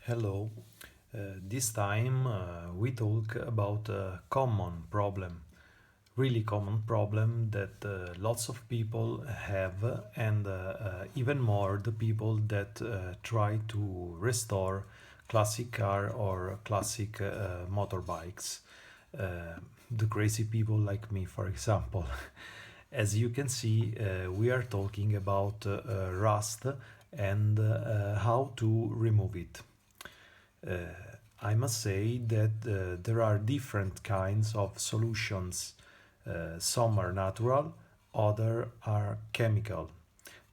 Hello. This time we talk about a common problem, really common problem that lots of people have, and even more the people that try to restore classic car or classic motorbikes. The crazy people like me, for example. As you can see, we are talking about rust and how to remove it. Uh, I must say that there are different kinds of solutions. Some are natural, other are chemical.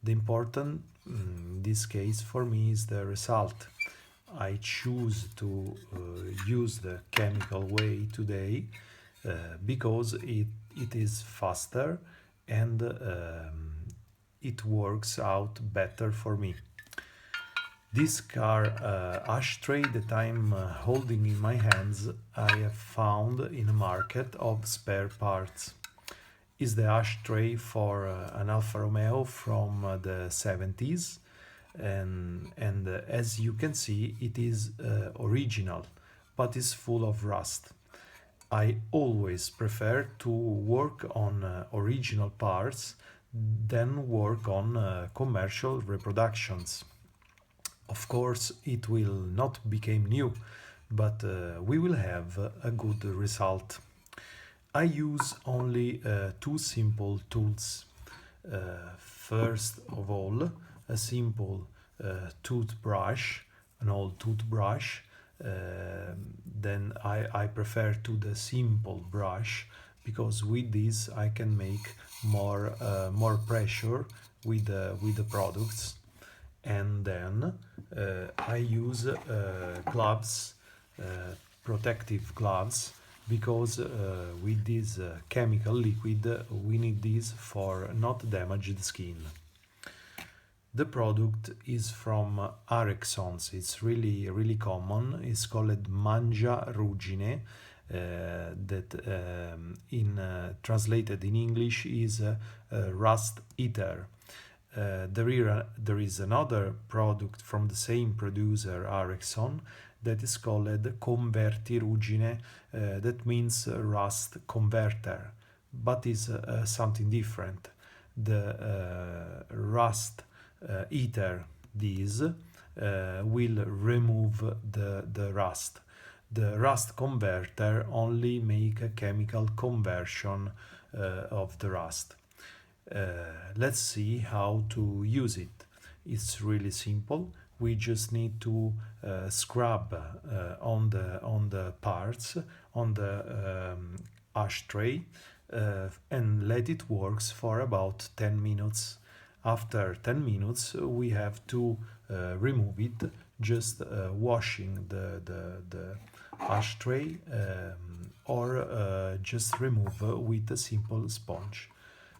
The important in this case for me is the result. I choose to use the chemical way today because it is faster and it works out better for me. This car ashtray that I'm holding in my hands, I have found in a market of spare parts. Is the ashtray for an Alfa Romeo from the 70s, and as you can see, it is original, but is full of rust. I always prefer to work on original parts than work on commercial reproductions. Of course, it will not become new, but we will have a good result. I use only two simple tools. First of all, a simple toothbrush, an old toothbrush. Then I prefer to the simple brush because with this I can make more pressure with the products. And then I use gloves, protective gloves, because with this chemical liquid we need this for not damage the skin. The product is from Arexons. It's really common. It's called Mangia Ruggine. That in translated in English is rust eater. There is another product from the same producer, Arexon, that is called Converti Ruggine, that means rust converter, but is something different. The rust eater, this will remove the rust. The rust converter only make a chemical conversion of the rust. Let's see how to use it. It's really simple. We just need to scrub on the parts on the ashtray and let it works for about 10 minutes. After 10 minutes, we have to remove it, just washing the ashtray or just remove with a simple sponge.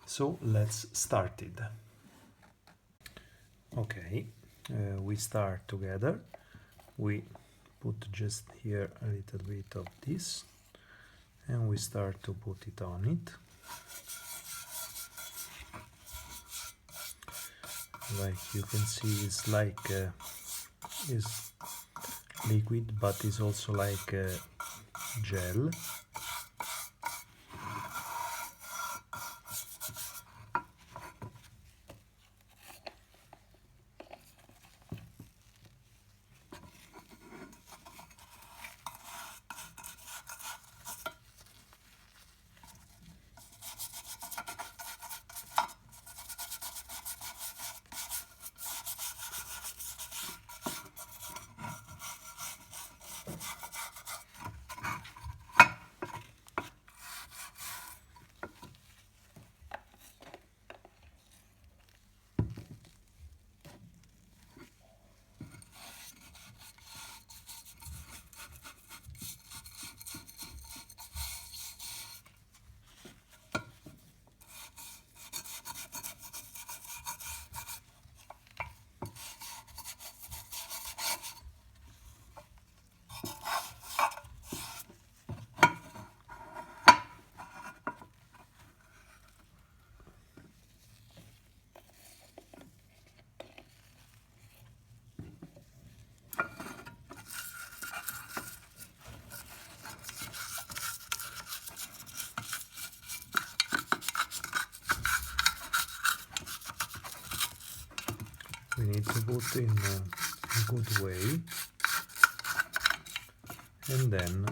So let's start it. Okay, we start together. We put just here a little bit of this and we start to put it on it. Like you can see, it's like is liquid, but it's also like gel. out in a good way, and then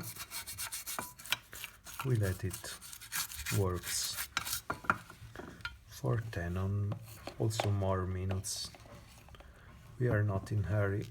we let it works for 10 or also more minutes. We are not in hurry.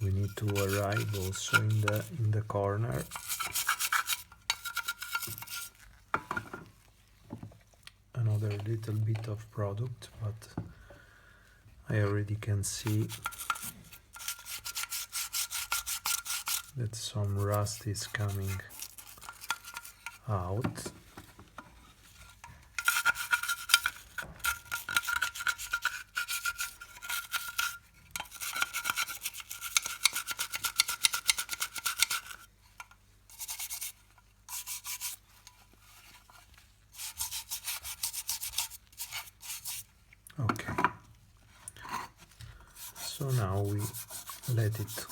We need to arrive also in the corner. Another little bit of product, but I already can see that some rust is coming out. Okay, so now we let it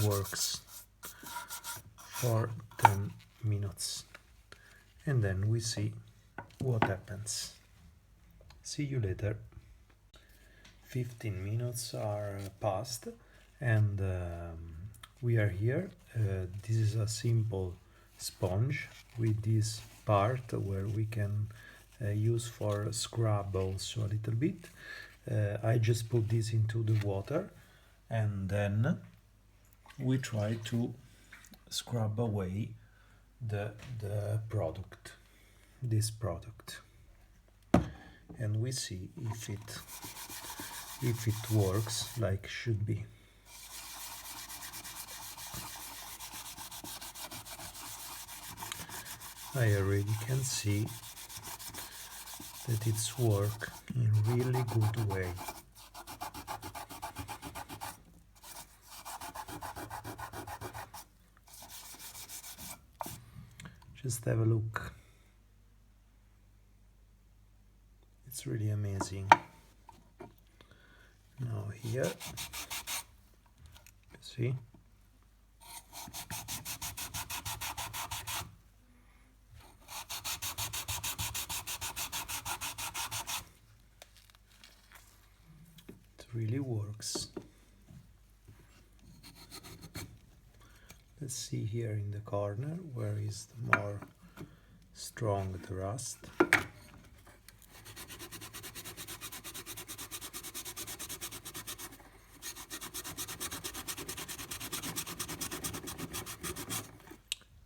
works for 10 minutes and then we see what happens. See you later. 15 minutes are passed and we are here. This is a simple sponge with this part where we can use for scrub also a little bit. I just put this into the water and then we try to scrub away the product, this product, and we see if it works like should be. I already can see that it's work in really good way. Just have a look. It's really amazing. Now here, see? It really works. Let's see here in the corner where is the more strong the rust.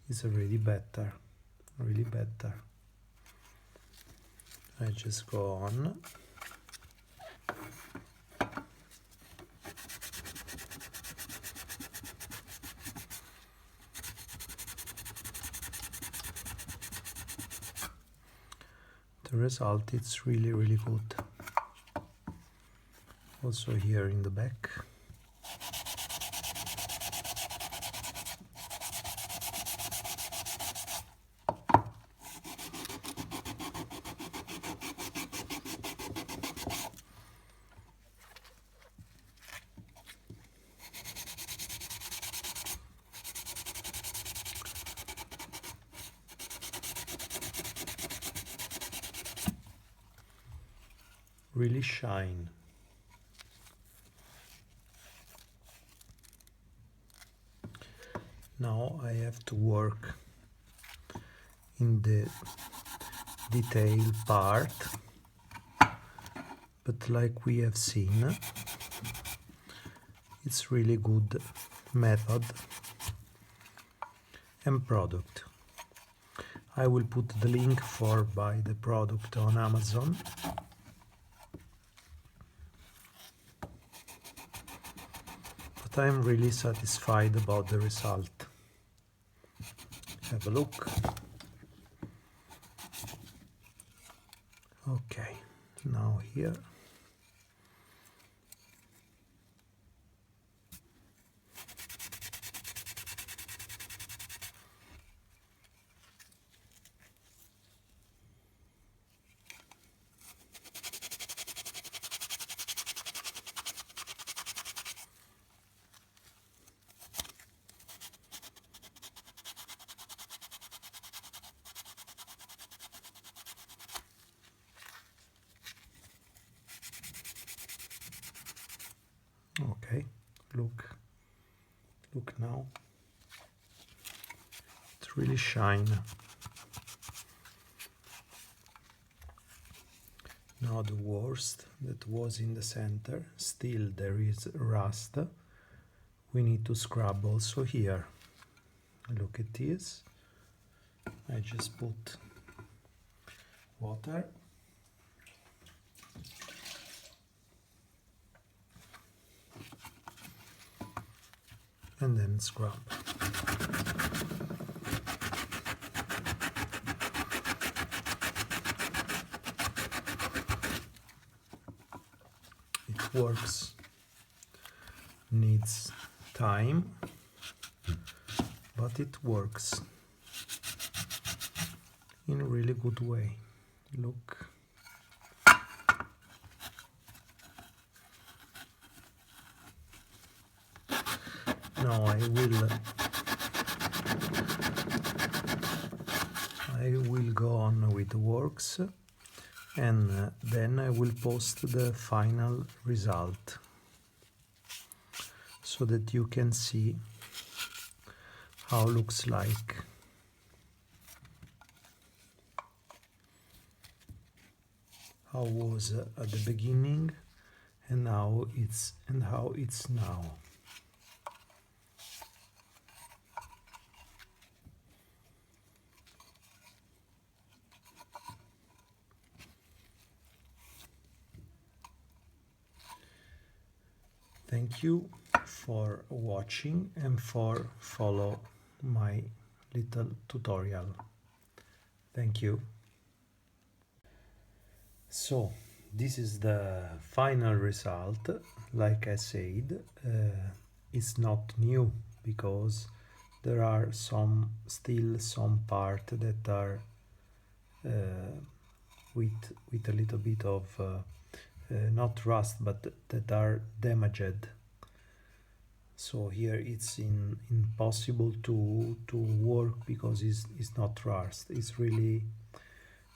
It's already better, really better. I just go on. The result is really good. Also here in the back. Really shine. Now I have to work in the detail part, but like we have seen, it's really good method and product. I will put the link for buy the product on Amazon. But I'm really satisfied about the result. Have a look. Okay, now here. now. It really shine. Now the worst that was in the center, still there is rust. We need to scrub also here. Look at this. I just put water. And then scrub. It works. Needs time, but it works in a really good way. Look. Now I will go on with the works, and then I will post the final result so that you can see how it looks like. How was at the beginning and how it's now. Thank you for watching and for follow my little tutorial. Thank you. So this is the final result. Like I said, it's not new because there are still some part that are with a little bit of not rust, but that are damaged. So here it's impossible to work because it's not rust, it's really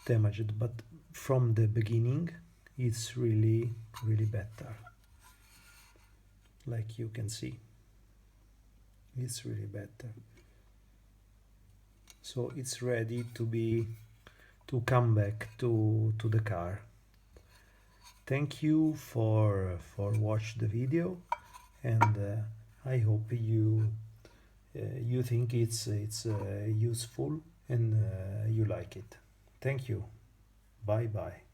damaged. But from the beginning it's really better. Like you can see, it's really better. So it's ready to come back to the car. Thank you for watch the video, and I hope you think it's useful and you like it. Thank you. Bye bye.